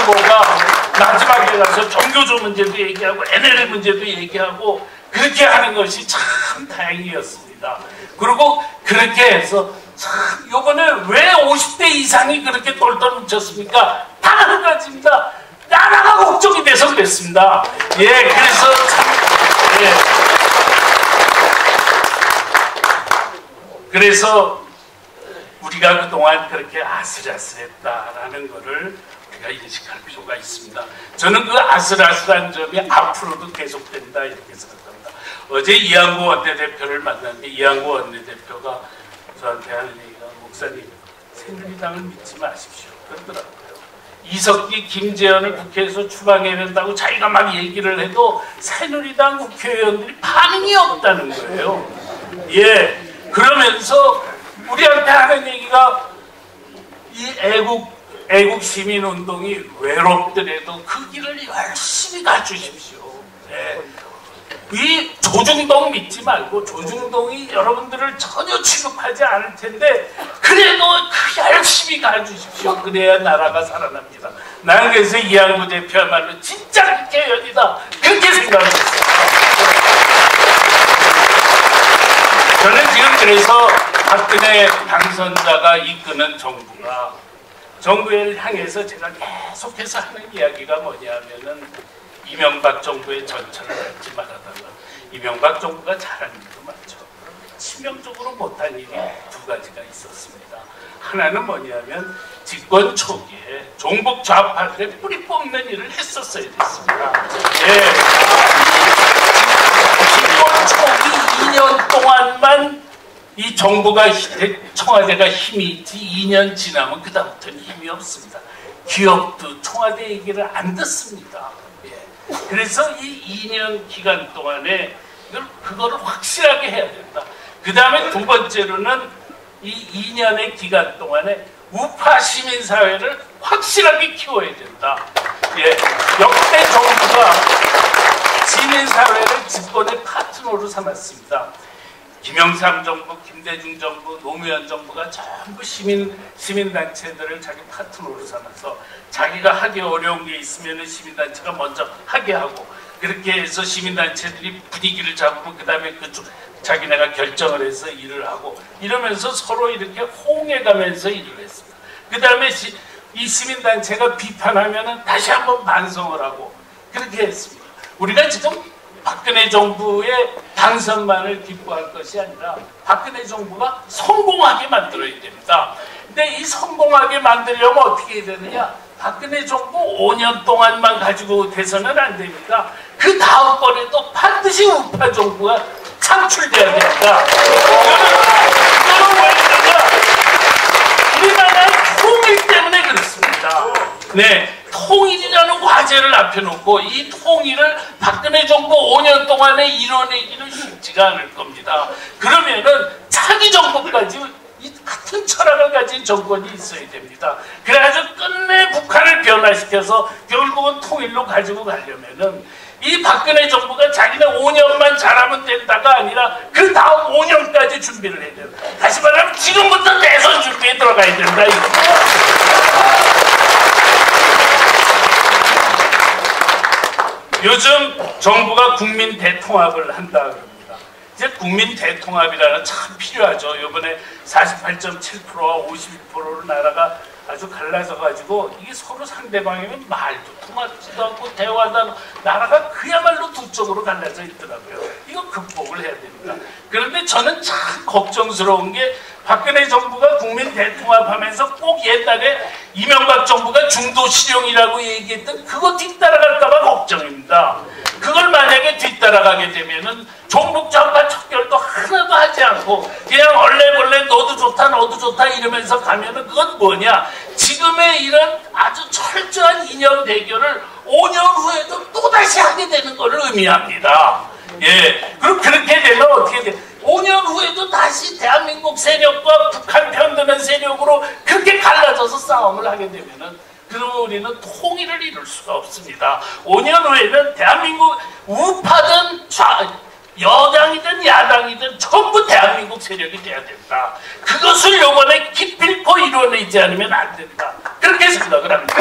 후보가 마지막에 가서 종교조 문제도 얘기하고 NLL 문제도 얘기하고 그렇게 하는 것이 참 다행이었습니다. 그리고 그렇게 해서 참 요번에 왜 50대 이상이 그렇게 똘똘 뭉쳤습니까? 다 한 가지입니다. 나라가 걱정이 돼서 그랬습니다. 예, 그래서 참, 예. 그래서 우리가 그동안 그렇게 아슬아슬했다라는 것을 우리가 인식할 필요가 있습니다. 저는 그 아슬아슬한 점이 앞으로도 계속된다 이렇게 생각합니다. 어제 이한구 원내대표를 만났는데 이한구 원내대표가 저한테 하는 얘기가 목사님 새누리당을 믿지 마십시오 그러더라고요. 이석기, 김재현을 국회에서 추방해야 된다고 자기가 막 얘기를 해도 새누리당 국회의원들이 반응이 없다는 거예요. 예, 그러면서 우리한테 하는 얘기가 이 애국 시민운동이 외롭더라도 그 길을 열심히 가주십시오. 예. 이 조중동 믿지 말고 조중동이 여러분들을 전혀 취급하지 않을 텐데 그래도 열심히 가주십시오. 그래야 나라가 살아납니다. 나는 그래서 이한구 대표야말로 진짜 국회의원이다 그렇게 생각했어요. 저는 지금 그래서 박근혜 당선자가 이끄는 정부를 향해서 제가 계속해서 하는 이야기가 뭐냐면은 이명박 정부의 전철을 밟지 말아달라. 이명박 정부가 잘한 일도 많죠. 치명적으로 못한 일이 두 가지가 있었습니다. 하나는 뭐냐면 집권 초기에 종북 좌파들의 뿌리 뽑는 일을 했었어야 됐습니다. 예. 집권 초기 2년 동안만 이 정부가 청와대가 힘이 있지 2년 지나면 그다음부터는 힘이 없습니다. 기업도 청와대 얘기를 안 듣습니다. 그래서 이 2년 기간 동안에 그거를 확실하게 해야 된다. 그 다음에 두 번째로는 이 2년의 기간 동안에 우파 시민사회를 확실하게 키워야 된다. 예, 역대 정부가 시민사회를 집권의 파트너로 삼았습니다. 김영삼 정부, 김대중 정부, 노무현 정부가 전부 시민단체들을 자기 파트너로 삼아서 자기가 하기 어려운 게 있으면 시민단체가 먼저 하게 하고 그렇게 해서 시민단체들이 분위기를 잡고 그 다음에 자기네가 결정을 해서 일을 하고 이러면서 서로 이렇게 호응해가면서 일을 했습니다. 그 다음에 이 시민단체가 비판하면 다시 한번 반성을 하고 그렇게 했습니다. 우리가 지금 박근혜 정부의 당선만을 기뻐할 것이 아니라 박근혜 정부가 성공하게 만들어야 됩니다. 근데 이 성공하게 만들려면 어떻게 해야 되느냐? 박근혜 정부 5년 동안만 가지고 돼서는 안 됩니다. 그 다음번에도 반드시 우파 정부가 창출돼야 됩니다. 이거는 왜 그러냐? 우리나라의 통일 때문에 그렇습니다. 네. 통일이라는 과제를 앞에 놓고 이 통일을 박근혜 정부 5년 동안에 이뤄내기는 쉽지가 않을 겁니다. 그러면은 차기 정부까지 이 같은 철학을 가진 정권이 있어야 됩니다. 그래가지고 끝내 북한을 변화시켜서 결국은 통일로 가지고 가려면은 이 박근혜 정부가 자기네 5년만 잘하면 된다가 아니라 그 다음 5년까지 준비를 해야 돼요. 다시 말하면 지금부터 대선 준비에 들어가야 된다. 요즘 정부가 국민 대통합을 한다 그럽니다. 이제 국민 대통합이라는 참 필요하죠. 이번에 48.7%와 51%로 나라가 아주 갈라져 가지고 이게 서로 상대방이면 말도 통하지도 않고 대화도 않고 나라가 그야말로 두 쪽으로 갈라져 있더라고요. 이거 극복을 해야 됩니다. 그런데 저는 참 걱정스러운 게 박근혜 정부가 국민 대통합하면서 꼭 옛날에 이명박 정부가 중도 실용이라고 얘기했던 그거 뒤따라갈까봐 걱정입니다. 그걸 만약에 뒤따라가게 되면은 종북 좌파 척결도 하나도 하지 않고 그냥 얼레벌레 너도 좋다 너도 좋다 이러면서 가면은 그건 뭐냐? 지금의 이런 아주 철저한 이념 대결을 5년 후에도 또다시 하게 되는 것을 의미합니다. 예. 그럼 그렇게 되면 어떻게 돼? 5년 후에도 다시 대한민국 세력과 북한 편드는 세력으로 그렇게 갈라져서 싸움을 하게 되면은 그러면 우리는 통일을 이룰 수가 없습니다. 5년 후에는 대한민국 우파든 여당이든 야당이든 전부 대한민국 세력이 돼야 된다. 그것을 요번에 기필코 이뤄내지 않으면 안 된다. 그렇게 생각을 합니다.